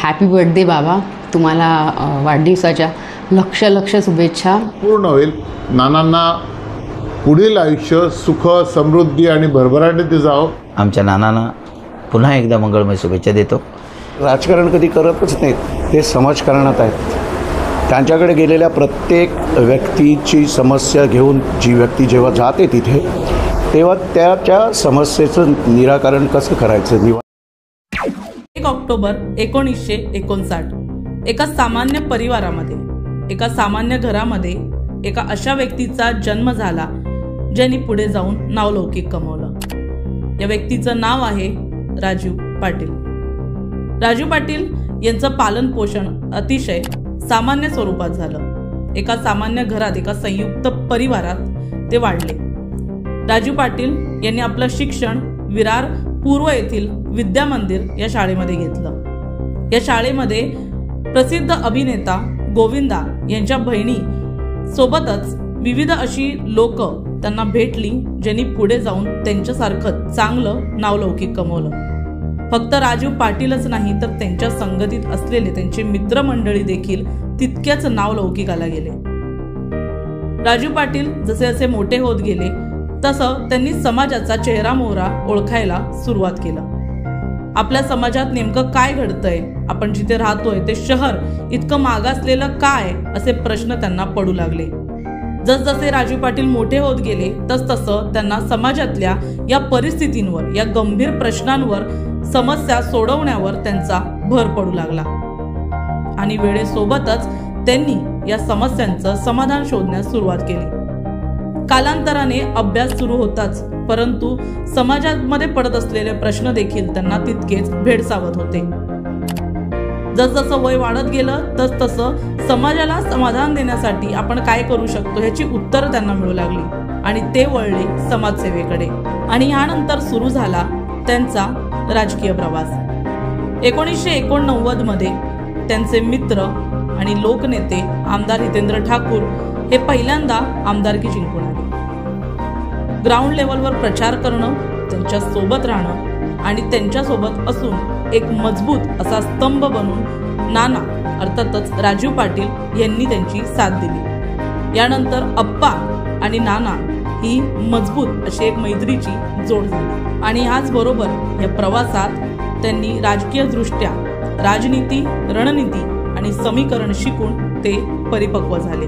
Happy birthday बाबा. तुम्हाला वाढदिवसाच्या लक्ष शुभेच्छा. पूर्ण होईल. नानांना पुढील आयुष्य सुख समृद्धी आणि भरभराटीत जावं. आमच्या नानांना पुन्हा एकदा मंगळमय शुभेच्छा देतो. राजकारण कधी करतच नाहीत, ते समाजकारणात आहेत. त्यांच्याकडे गेलेल्या प्रत्येक व्यक्तीची समस्या घेऊन जी व्यक्ती जेव्हा जाते तिथे, तेव्हा त्याच्या समस्येचं निराकरण कसं करायचं. 1 ऑक्टोबर 1959 एका सामान्य परिवारामध्ये, एका सामान्य घरामध्ये एका अशा व्यक्तीचा जन्म झाला ज्यांनी पुढे जाऊन नावलौकिक कमवलं. या व्यक्तीचं नाव आहे राजू पाटील. राजू पाटील यांचं पालन पोषण अतिशय सामान्य स्वरूपात झालं. एका सामान्य घरात, एका संयुक्त परिवारात ते वाढले. राजू पाटील यांनी आपलं शिक्षण विरार पूर्व येथील विद्या मंदिर या शाळेमध्ये घेतलं. या शाळेमध्ये प्रसिद्ध अभिनेता गोविंदा यांच्या बहिणी सोबतच विविध अशी लोक त्यांना भेटली ज्यांनी पुढे जाऊन त्यांच्यासारखं चांगलं नावलौकिक कमवलं. फक्त राजू पाटीलच नाही तर त्यांच्या संगतीत असलेले त्यांचे मित्रमंडळी देखील तितक्याच नावलौकिकाला गेले. राजू पाटील जसे जसे मोठे होत गेले तसं त्यांनी समाजाचा चेहरा मोहरा ओळखायला सुरुवात केलं. आपल्या समाजात नेमकं काय घडतंय, आपण जिथे राहतोय ते शहर इतकं मागासलेलं काय, असे प्रश्न त्यांना पडू लागले. जसजसे राजू पाटील मोठे होत गेले तसतसं त्यांना समाजातल्या या परिस्थितींवर, या गंभीर प्रश्नांवर, समस्या सोडवण्यावर त्यांचा भर पडू लागला आणि वेळेसोबतच त्यांनी या समस्यांचं समाधान शोधण्यास सुरुवात केली. कालांतराने अभ्यास सुरू होताच, परंतु समाजामध्ये पडत असलेले प्रश्न देखील त्यांना तितकेच भेडसावत होते. जसजसं वय वाढत गेलं तसतसं समाजाला समाधान देण्यासाठी आपण काय करू शकतो ह्याची उत्तरं त्यांना मिळू लागली आणि ते वळले समाजसेवेकडे. आणि यानंतर सुरू झाला त्यांचा राजकीय प्रवास. 1989 मध्ये त्यांचे मित्र आणि लोकनेते आमदार हितेंद्र ठाकूर हे पहिल्यांदा आमदारकी जिंकून आले. ग्राउंड लेवलवर प्रचार करणं, त्यांच्या सोबत राहणं आणि त्यांच्यासोबत असून एक मजबूत असा स्तंभ बनून नाना अर्थातच राजू पाटील यांनी त्यांची साथ दिली. यानंतर अप्पा आणि नाना ही मजबूत अशी एक मैत्रीची जोड झाली आणि ह्याचबरोबर या प्रवासात त्यांनी राजकीय दृष्ट्या राजनीती, रणनीती आणि समीकरण शिकून ते परिपक्व झाले.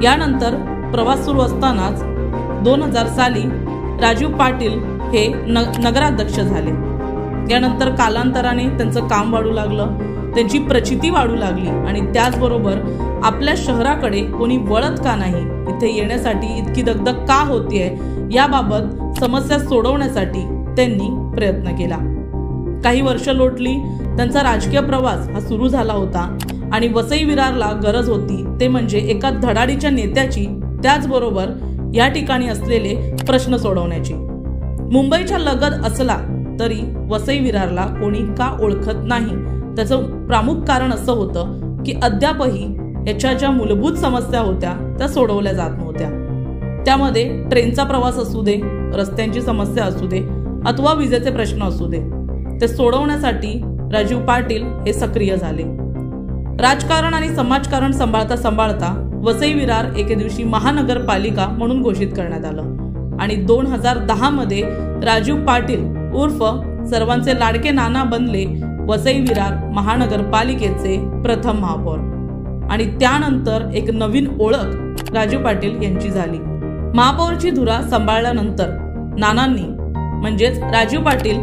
यानंतर प्रवास सुरू असतानाच 2000 साली राजू पाटील हे नगराध्यक्ष झाले. यानंतर कालांतराने त्यांचं काम वाढू लागलं, त्यांची प्रचिती वाढू लागली आणि त्याचबरोबर आपल्या शहराकडे कोणी वळत का नाही, इथे येण्यासाठी इतकी दगदग का होतीये याबाबत समस्या सोडवण्यासाठी त्यांनी प्रयत्न केला. काही वर्ष लोटली, त्यांचा राजकीय प्रवास हा सुरू झाला होता आणि वसई विरारला गरज होती ते म्हणजे एका धडाडीच्या नेत्याची, त्याचबरोबर या ठिकाणी असलेले प्रश्न सोडवण्याची. मुंबईच्या लगत असला तरी वसई विरारला कोणी का ओळखत नाही, त्याचं प्रमुख कारण असं होतं की अद्यापही याच्या ज्या मूलभूत समस्या होत्या त्या सोडवल्या जात नव्हत्या. त्यामध्ये ट्रेनचा प्रवास असू दे, रस्त्यांची समस्या असू दे अथवा विजेचे प्रश्न असू दे, ते सोडवण्यासाठी राजू पाटील हे सक्रिय झाले. राजकारण आणि समाजकारण सांभाळता सांभाळता वसई विरार एके दिवशी महानगरपालिका म्हणून घोषित करण्यात आलं आणि 2010 मध्ये राजू पाटील उर्फ सर्वांचे लाडके नाना बनले वसई विरार महानगरपालिकेचे प्रथम महापौर. आणि त्यानंतर एक नवीन ओळख राजू पाटील यांची झाली. महापौरची धुरा सांभाळल्यानंतर नानांनी म्हणजेच राजू पाटील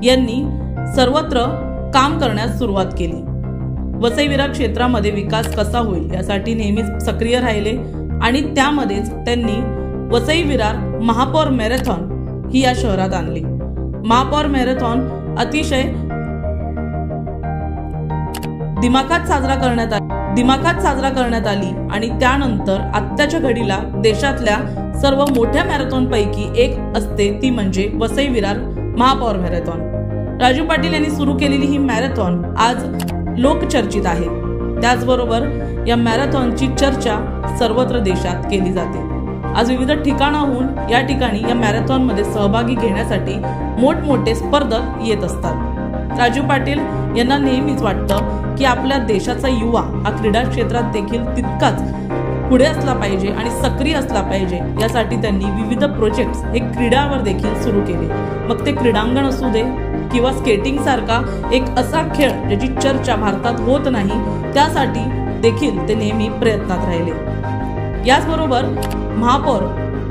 यांनी सर्वत्र काम करण्यास सुरुवात केली. वसई विरार क्षेत्रामध्ये विकास कसा होईल यासाठी नेहमीच सक्रिय राहिले आणि त्यामध्येच त्यांनी वसई विरार महापौर मॅरेथॉन ही या शहरात आणली. महापौर मॅरेथॉन अतिशय दिमाखात साजरा करण्यात आली आणि त्यानंतर आत्ताच्या घडीला देशातल्या सर्व मोठ्या मॅरेथॉन पैकी एक असते ती म्हणजे वसई विरार महापौर मॅरेथॉन. राजू पाटील यांनी सुरू केलेली ही मॅरेथॉन आज लोकचर्चित आहे. त्याचबरोबर या मॅरेथॉनची चर्चा सर्वत्र देशात केली जाते. आज विविध ठिकाणाहून या ठिकाणी या मॅरेथॉनमध्ये सहभागी घेण्यासाठी मोठमोठे स्पर्धक येत असतात. राजू पाटील यांना नेहमीच वाटतं की आपल्या देशाचा युवा हा क्रीडा क्षेत्रात देखील तितकाच पुढे असला पाहिजे आणि सक्रिय असला पाहिजे। यासाठी त्यांनी विविध प्रोजेक्ट्स हे क्रीडावर देखील सुरू केले, मग ते क्रीडांगण असू दे किंवा स्केटिंग सारखा एक असा खेळ ज्याची चर्चा भारतात होत नाही, त्यासाठी देखील ते नेहमी प्रयत्नात राहिले। याचबरोबर महापौर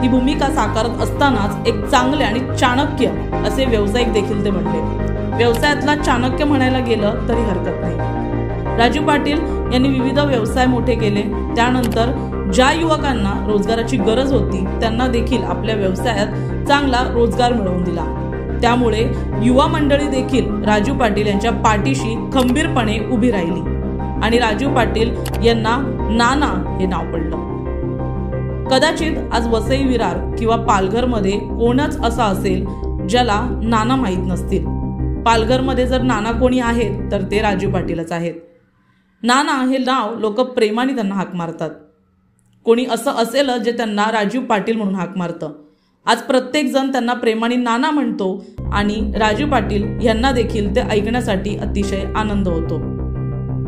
ही भूमिका साकारत असतानाच एक चांगले आणि चाणक्य असे व्यावसायिक देखील ते बनले। व्यवसायातला चाणक्य म्हणायला गेलं तरी हरकत नाही। राजू पाटील यांनी विविध व्यवसाय मोठे केले, त्यानंतर ज्या युवकांना रोजगाराची गरज होती त्यांना देखील आपल्या व्यवसायात चांगला रोजगार मिळवून दिला। त्यामुळे युवा मंडळी देखील राजू पाटील यांच्या पाठीशी खंबीरपणे उभी राहिली आणि राजू पाटील यांना नाना हे नाव पडलं। कदाचित आज वसई विरार किंवा पालघरमध्ये कोणच असा असेल ज्याला नाना माहीत नसतील। पालघरमध्ये जर नाना कोणी आहेत तर ते राजू पाटीलच आहेत। नाना हे नाव लोक प्रेमाने त्यांना हाक मारतात। कोणी असं असेल जे त्यांना राजू पाटील म्हणून हाक मारतं। आज प्रत्येक जण त्यांना प्रेमाने नाना म्हणतो आणि राजू पाटील यांना देखील ते ऐकण्यासाठी अतिशय आनंद होतो।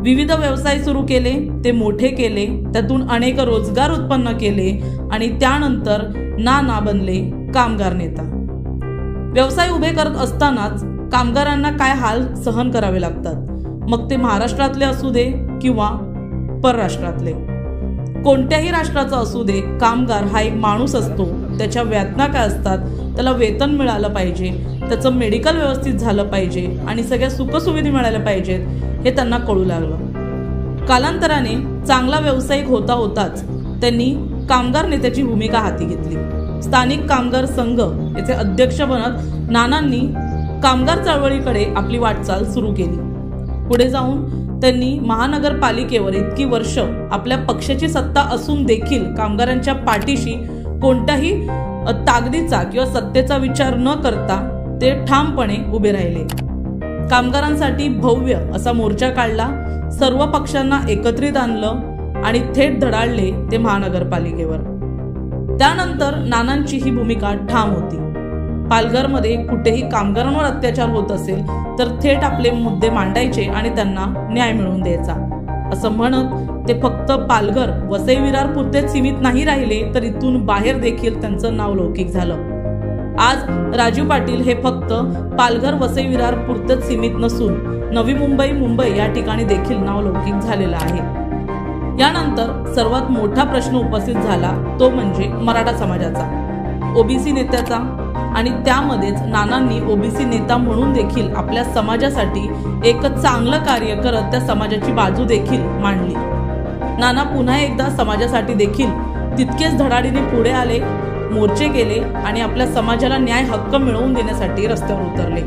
विविध व्यवसाय सुरू केले, ते मोठे केले, त्यातून अनेक रोजगार उत्पन्न केले आणि त्यानंतर नाना बनले कामगार नेता। व्यवसाय उभे करत असतानाच कामगारांना काय हाल सहन करावे लागतात, मग ते महाराष्ट्रातले असू दे किंवा परराष्ट्रातले, कोणत्याही राष्ट्राचा असू दे, कामगार हा एक माणूस असतो। त्याच्या वेतना काय असतात, त्याला वेतन मिळालं पाहिजे, त्याचं मेडिकल व्यवस्थित झालं पाहिजे आणि सगळ्या सुखसुविधा मिळाल्या पाहिजेत हे त्यांना कळू लागलं। कालांतराने चांगला व्यावसायिक होता होताच त्यांनी कामगार नेत्याची भूमिका हाती घेतली। स्थानिक कामगार संघ याचे अध्यक्ष बनत नानांनी कामगार चळवळीकडे आपली वाटचाल सुरू केली। पुढे जाऊन त्यांनी महानगरपालिकेवर इतकी वर्ष आपल्या पक्षाची सत्ता असून देखील कामगारांच्या पाठीशी कोणत्याही ताकदीचा किंवा सत्तेचा विचार न करता ते ठामपणे उभे राहिले। कामगारांसाठी भव्य असा मोर्चा काढला, सर्व पक्षांना एकत्रित आणलं आणि थेट धडाडले ते महानगरपालिकेवर। त्यानंतर नानांची ही भूमिका ठाम होती। पालघरमध्ये कुठेही कामगारांवर अत्याचार होत असेल तर थेट आपले मुद्दे मांडायचे आणि त्यांना न्याय मिळवून द्यायचा, असं म्हणत ते फक्त पालघर वसई विरार पुरतेच सीमित नाही राहिले तर इथून बाहेर देखील त्यांचं नाव लौकिक झालं। आज राजू पाटील हे फक्त पालघर वसई विरार पुरतेच सीमित नसून नवी मुंबई, मुंबई या ठिकाणी देखील नाव लौकिक झालेलं आहे। यानंतर सर्वात मोठा प्रश्न उपस्थित झाला तो म्हणजे मराठा समाजाचा, ओबीसी नेत्याचा आणि त्यामध्येच नानांनी ओबीसी नेता म्हणून देखील आपल्या समाजासाठी एक चांगलं कार्य करत त्या समाजाची बाजू देखील मांडली। नाना पुन्हा एकदा समाजासाठी देखील तितकेच धडाडीने पुढे आले, मोर्चे केले आणि आपल्या समाजाला न्याय हक्क मिळवून देण्यासाठी रस्त्यावर उतरले।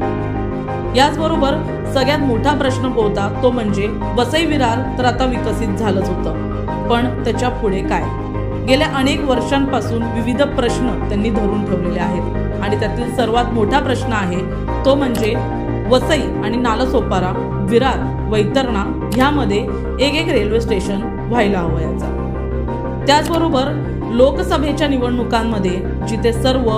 याचबरोबर सगळ्यात मोठा प्रश्न होता तो म्हणजे वसई विरार तर आता विकसित झालंच होतं, पण त्याच्या पुढे काय? गेल्या अनेक वर्षांपासून विविध प्रश्न त्यांनी धरून ठेवलेले आहेत आणि त्यातील सर्वात मोठा प्रश्न आहे तो म्हणजे वसई आणि नालासोपारा, विरार, वैतरणा ह्यामध्ये एक रेल्वे स्टेशन व्हायला हवं याचा। त्याचबरोबर लोकसभेच्या निवडणुकांमध्ये जिथे सर्व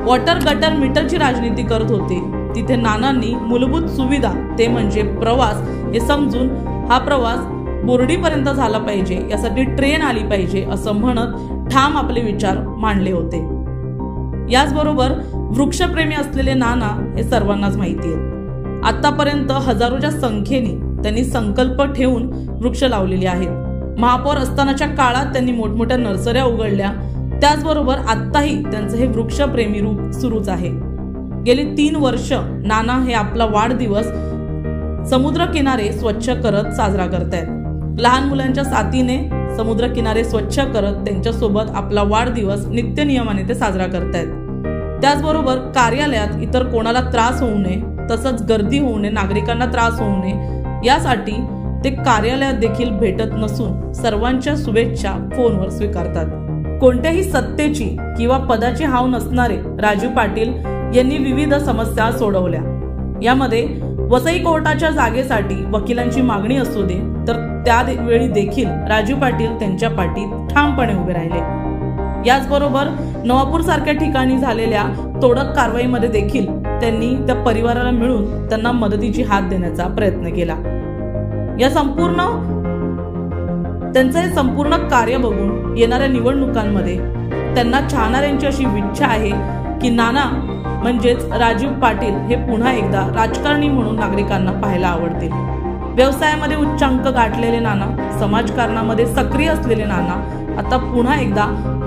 वॉटर गटर मीटरची राजनीती करत होते तिथे नानांनी मूलभूत सुविधा ते म्हणजे प्रवास हे समजून हा प्रवास बोर्डीपर्यंत झाला पाहिजे, यासाठी ट्रेन आली पाहिजे असं म्हणत ठाम आपले विचार मांडले होते। याचबरोबर वृक्षप्रेमी असलेले नाना हे सर्वांनाच माहिती आहे। आतापर्यंत हजारोच्या संख्येने त्यांनी संकल्प ठेवून वृक्ष लावलेले आहेत। महापौर असतानाच्या काळात त्यांनी मोठमोठ्या नर्सऱ्या उघडल्या, त्याचबरोबर आत्ताही त्यांचं हे वृक्षप्रेमी रूप सुरूच आहे। गेली 3 वर्ष नाना हे आपला वाढदिवस समुद्र किनारे स्वच्छ करत साजरा करतायत। लहान मुलांच्या साथीने समुद्र किनारे स्वच्छ करत त्यांच्यासोबत आपला वाढदिवस नित्य नियमाने ते साजरा करतायत। त्याचबरोबर कार्यालयात इतर कोणाला त्रास होऊ नये, तसंच गर्दी होऊ नये, नागरिकांना त्रास होऊ नये यासाठी ते कार्यालयात देखील भेटत नसून सर्वांच्या शुभेच्छा फोनवर स्वीकारतात। कोणत्याही सत्तेची किंवा पदाची हाव नसणारे राजू पाटील यांनी विविध समस्या सोडवल्या। यामध्ये वसई कोर्टाच्या जागेसाठी वकिलांची मागणी असू दे तर त्यावेळी देखील राजू पाटील त्यांच्या पाठीत ठामपणे उभे राहिले। याचबरोबर नवापूर सारख्या ठिकाणी झालेल्या तोडक कारवाईमध्ये देखील त्यांनी त्या परिवाराला मिळून त्यांना मदतीची हात देण्याचा प्रयत्न केला. त्यांचं हे संपूर्ण कार्य बघून येणाऱ्या निवडणुकांमध्ये त्यांना चाहणाऱ्यांची अशी इच्छा आहे की नाना म्हणजेच राजीव पाटील हे पुन्हा एकदा राजकारणी म्हणून नागरिकांना पाहायला आवडतील. व्यवसायामध्ये उच्चांक गाठलेले नाना, समाजकारणामध्ये सक्रिय असलेले नाना आता पुन्हा एकदा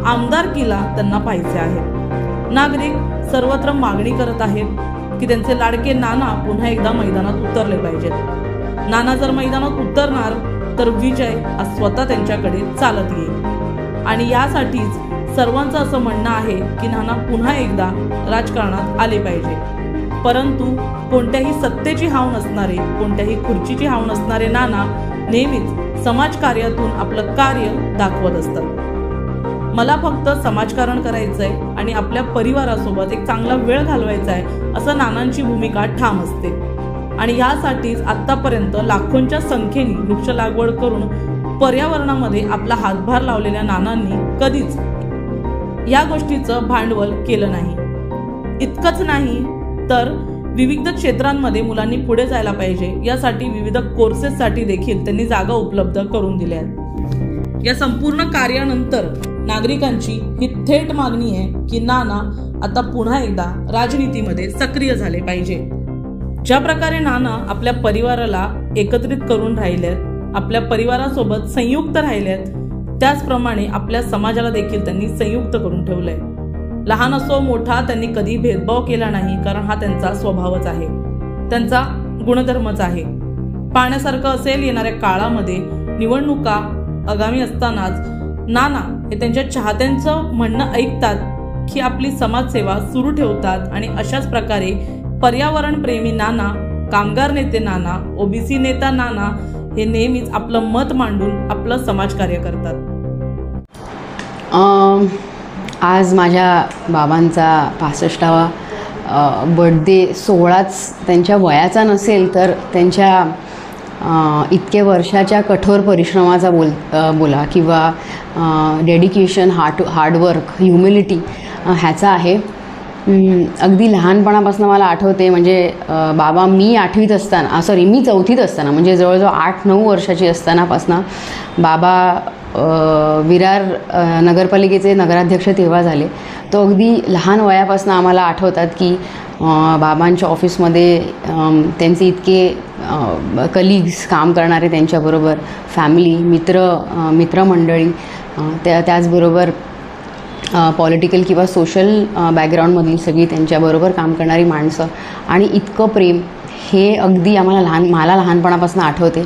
आमदारकीला त्यांना पाहायचे आहेत. नागरिक सर्वत्र मागणी करत आहेत की त्यांचे लाडके नाना पुन्हा एकदा मैदानात उतरले पाहिजेत. नाना जर मैदानात उतरणार तर विजय हा स्वतः त्यांच्याकडे चालत येईल. आणि यासाठीच सर्वांचं असं म्हणणं आहे की नाना पुन्हा एकदा राजकारणात आले पाहिजे. परंतु कोणत्याही सत्तेची हाव नसणारे, कोणत्याही खुर्चीची हाव नसणारे नाना नेहमीच समाजकार्यातून आपलं कार्य दाखवत असतात. मला फक्त समाजकारण करायचंय आणि आपल्या परिवारासोबत एक चांगला वेळ घालवायचा आहे असं नानांची भूमिका ठाम असते. आणि यासाठीच आतापर्यंत लाखोंच्या संख्येने वृक्ष लागवड करून पर्यावरणामध्ये आपला हातभार लावलेल्या नानांनी कधीच या गोष्टीचं भांडवल केलं नाही. इतकंच नाही तर विविध क्षेत्रांमध्ये मुलांनी पुढे जायला पाहिजे यासाठी विविध कोर्सेससाठी देखील त्यांनी जागा उपलब्ध करून दिल्या आहेत. या संपूर्ण कार्यानंतर नागरिकांची ही थेट मागणी आहे की नाना आता पुन्हा एकदा राजनीतीमध्ये सक्रिय झाले पाहिजे. ज्या प्रकारे नाना आपल्या परिवाराला एकत्रित करून राहिलेत, आपल्या परिवारासोबत संयुक्त राहिलेत, त्याचप्रमाणे आपल्या समाजाला देखील त्यांनी संयुक्त करून ठेवलंय. लहान असो मोठा त्यांनी कधी भेदभाव केला नाही, कारण हा त्यांचा स्वभावच आहे, त्यांचा गुणधर्मच आहे. पाहण्यासारखं असेल येणाऱ्या काळामध्ये निवडणुका आगामी असतानाच नाना हे त्यांच्या चाहत्यांचं म्हणणं ऐकतात की आपली समाजसेवा सुरू ठेवतात आणि अशाच प्रकारे पर्यावरण प्रेमी नाना, कामगार नेते नाना, ओबीसी नेता नाना हे नेहमीच आपलं मत मांडून आपलं समाजकार्य करतात. आज माझ्या बाबांचा 65वा बर्थडे सोहळाच त्यांच्या वयाचा नसेल तर त्यांच्या इतके वर्षाच्या कठोर परिश्रमाचा बोला किंवा डेडिकेशन, हार्डवर्क, ह्युमिलिटी ह्याचा आहे. अगदी लहानपणापासून मला आठवते, म्हणजे बाबा मी 8वीत असताना मी 4थीत असताना, म्हणजे जवळजवळ 8-9 वर्षाची असतानापासून बाबा विरार नगरपालिकेचे नगराध्यक्ष तेव्हा झाले. तो अगदी लहान वयापासून आम्हाला आठवतात की बाबांच्या ऑफिसमध्ये त्यांचे इतके कलिग्स काम करणारे, त्यांच्याबरोबर फॅमिली, मित्रमंडळी, त्याचबरोबर पॉलिटिकल किंवा सोशल बॅकग्राऊंडमधली सगळी त्यांच्याबरोबर काम करणारी माणसं आणि इतकं प्रेम, हे अगदी मला लहानपणापासून आठवते.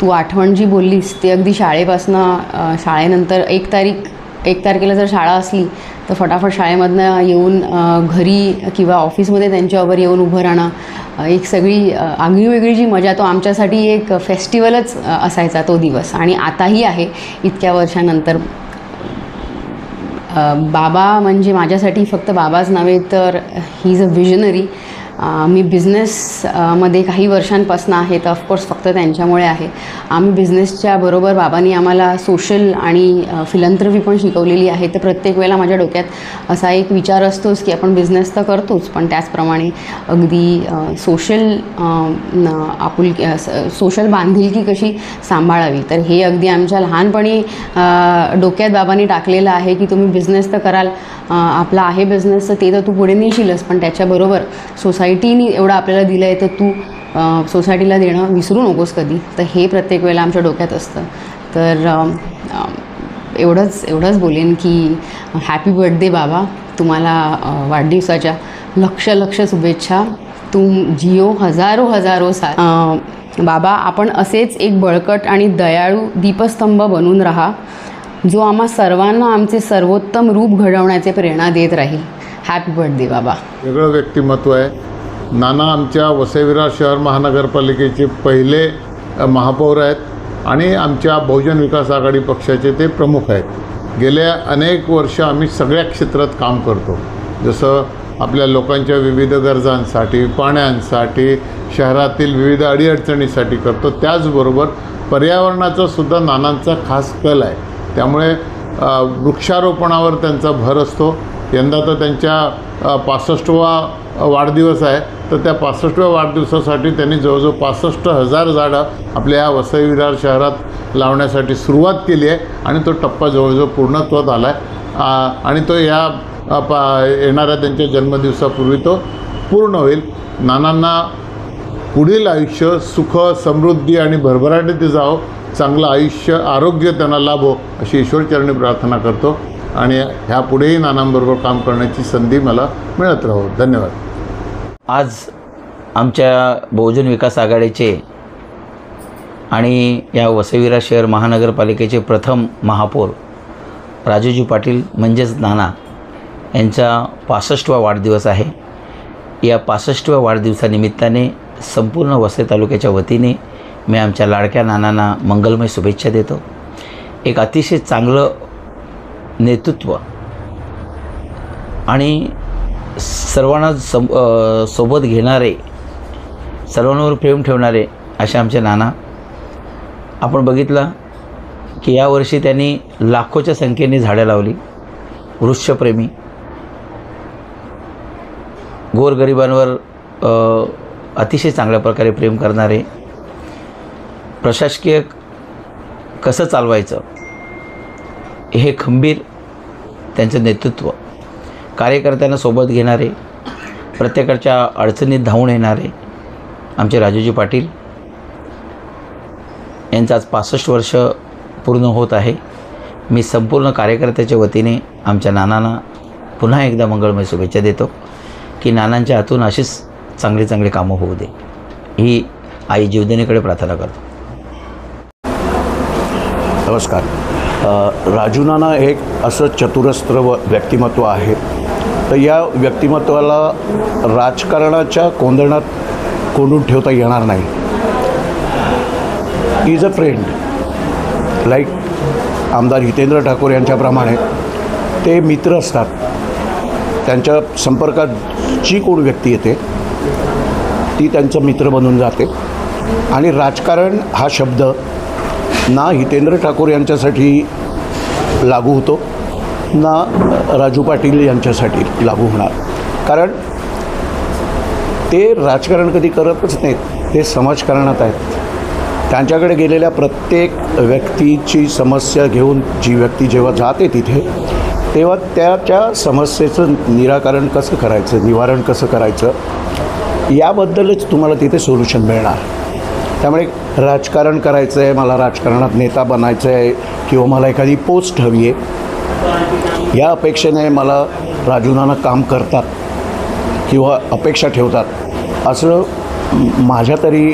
तू आठवण जी बोललीस ते अगदी शाळेनंतर 1 तारखेला जर शाळा असली तर फटाफट शाळेमधनं येऊन घरी किंवा ऑफिसमध्ये त्यांच्यावर येऊन उभं राहणं, एक सगळी आगळीवेगळी जी मजा, तो आमच्यासाठी एक फेस्टिवलच असायचा तो दिवस. आणि आताही आहे इतक्या वर्षानंतर. बाबा म्हणजे माझ्यासाठी फक्त बाबाच नव्हे तर ही इज अ विजनरी. मी बिझनेसमध्ये काही वर्षांपासून आहे तर ऑफकोर्स फक्त त्यांच्यामुळे आहे. आम्ही बिझनेसच्या बरोबर बाबांनी आम्हाला सोशल आणि फिलंथ्रपी पण शिकवलेली आहे. तर प्रत्येक वेळेला माझ्या डोक्यात असा एक विचार असतोच की आपण बिझनेस तर करतोच, पण त्याचप्रमाणे अगदी सोशल बांधिलकी कशी सांभाळावी. तर हे अगदी आमच्या लहानपणी डोक्यात बाबांनी टाकलेलं आहे की तुम्ही बिझनेस तर कराल, आपला आहे बिझनेस तर ते तर तू पुढे नेशीलच, पण त्याच्याबरोबर सोसायटीने एवढं आपल्याला दिलं आहे तर तू सोसायटीला देणं विसरू नकोस कधी. तर हे प्रत्येक वेळेला आमच्या डोक्यात असतं. तर एवढंच बोलेन की हॅपी बर्थडे बाबा, तुम्हाला वाढदिवसाच्या लक्ष शुभेच्छा. जिओ हजारो साल. बाबा, आपण असेच एक बळकट आणि दयाळू दीपस्तंभ बनून राहा, जो आम्हा सर्वांना आमचे सर्वोत्तम रूप घडवण्याचे प्रेरणा देत राहील. हॅपी बर्थडे बाबा. वेगळं व्यक्तिमत्व आहे. नाना आमच्या वसई विरार शहर महानगरपालिकेचे पहिले महापौर आहेत आणि आमच्या बहुजन विकास आघाडी पक्षाचे ते प्रमुख आहेत. गेल्या अनेक वर्ष आम्ही सगळ्या क्षेत्रात काम करतो, जसं आपल्या लोकांच्या विविध गरजांसाठी, पाण्यासाठी, शहरातील विविध अडीअडचणीसाठी करतो. त्याचबरोबर पर्यावरणाचा सुद्धा नानांचा खास कल आहे. त्यामुळे वृक्षारोपणावर त्यांचा भर असतो. यंदा तर त्यांच्या 65वा वाढदिवस आहे, तर त्या 65व्या वाढदिवसासाठी त्यांनी जवळजवळ 65,000 झाडं आपल्या या वसई विरार शहरात लावण्यासाठी सुरुवात केली आहे आणि तो टप्पा जवळजवळ पूर्णत्वात आला आहे आणि तो येणाऱ्या त्यांच्या जन्मदिवसापूर्वी तो पूर्ण होईल. नानांना पुढील आयुष्य सुख समृद्धी आणि भरभराटीत जावं, चांगलं आयुष्य आरोग्य त्यांना लाभो अशी ईश्वरचरणी प्रार्थना करतो आणि ह्यापुढेही नानांबरोबर काम करण्याची संधी मला मिळत राहो. धन्यवाद. आज आमच्या बहुजन विकास आघाडीचे आणि या वसई विरार शहर महानगरपालिकेचे प्रथम महापौर राजूजी पाटील म्हणजेच नाना यांचा 65वा वाढदिवस आहे. या 65व्या वाढदिवसानिमित्ताने संपूर्ण वसई तालुक्याच्या वतीने मी आमच्या लाडक्या नानांना मंगलमय शुभेच्छा देतो. एक अतिशय चांगलं नेतृत्व आणि सर्वांना सोबत घेणारे, सर्वांवर प्रेम ठेवणारे असे आमचे नाना. आपण बघितलं की यावर्षी त्यांनी लाखोच्या संख्येने झाडं लावली. वृक्षप्रेमी, गोरगरिबांवर अतिशय चांगल्या प्रकारे प्रेम करणारे, प्रशासकीय कसं चालवायचं हे खंबीर त्यांचं नेतृत्व, कार्यकर्त्यांना सोबत घेणारे, प्रत्येकाच्या अडचणीत धावून येणारे आमचे राजूजी पाटील यांचं आज 65 वर्ष पूर्ण होत आहे. मी संपूर्ण कार्यकर्त्याच्या वतीने आमच्या नानांना पुन्हा एकदा मंगळमय शुभेच्छा देतो की नानांच्या हातून अशीच चांगली चांगली कामं होऊ दे, ही आई जीवदानीकडे प्रार्थना करतो. नमस्कार. राजू नाना एक असं चतुरस्त्र व्यक्तिमत्व आहे. तर या व्यक्तिमत्वाला राजकारणाच्या कोंदणात कोंडून ठेवता येणार नाही. इज अ फ्रेंड, लाईक आमदार हितेंद्र ठाकूर यांच्याप्रमाणे ते मित्र असतात. त्यांच्या संपर्कात जी कोण व्यक्ती येते ती त्यांचं मित्र बनून जाते. आणि राजकारण हा शब्द ना हितेंद्र ठाकूर यांच्यासाठी लागू होतो ना राजू पाटील यांच्यासाठी लागू होणार. कारण ते राजकारण कधी करतच नाहीत, ते समाजकारणात आहेत. त्यांच्याकडे गेलेल्या प्रत्येक व्यक्तीची समस्या घेऊन जी व्यक्ती जेव्हा जाते तिथे, तेव्हा त्याच्या समस्येचं निराकरण कसं करायचं, निवारण कसं करायचं याबद्दलच तुम्हाला तिथे सोल्युशन मिळणार. त्यामुळे राजकारण करायचं आहे, मला राजकारणात नेता बनायचं आहे किंवा मला एखादी पोस्ट हवी आहे या अपेक्षेने मला राजू नाना काम करतात किंवा अपेक्षा ठेवतात असं माझ्या तरी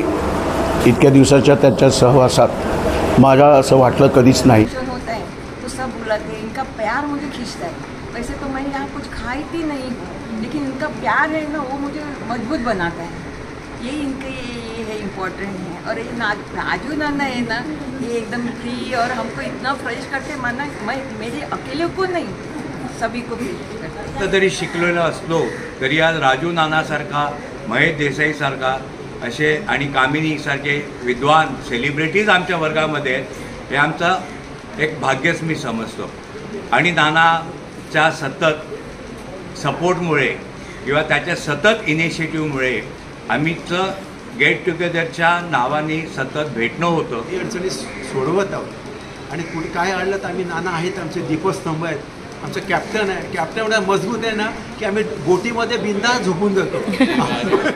इतक्या दिवसाच्या त्यांच्या सहवासात माझ्या असं वाटलं कधीच नाही. होता है तो सब बुलाते हैं, इनका प्यार मुझे खींचता है. वैसे तो मैं यहाँ कुछ खाई थी नहीं, लेकिन इनका प्यार है ना, वो मुझे मजबूत बनाता है. ये इनके ये है इम्पोर्टेंट है. और ये राजू नाना है ना, ये एकदम फ्री और हमको इतना फ्रेश करते माना, मैं मेरे अकेले को नहीं सभी को फ्रेश करते. जरी शिकलेलो असलो तरी आज राजू नानासारखा, महेश देसाईसारखा असे आणि कामिनीसारखे विद्वान सेलिब्रिटीज आमच्या वर्गामध्ये आहेत. हे आमचं एक भाग्यच मी समजतो. आणि नानाच्या सतत सपोर्टमुळे किंवा त्याच्या सतत इनिशिएटिव्हमुळे आम्हीचं गेट टुगेदरच्या नावाने सतत भेटणं होतं. ही अडचणी सोडवत आहोत आणि कुठे काय अडलं तर आम्ही नाना आहेत, आमचे दीपस्तंभ आहेत, आमचं कॅप्टन आहे. कॅप्टन एवढा मजबूत आहे ना की आम्ही बोटीमध्ये बिंदास झोपून जातो.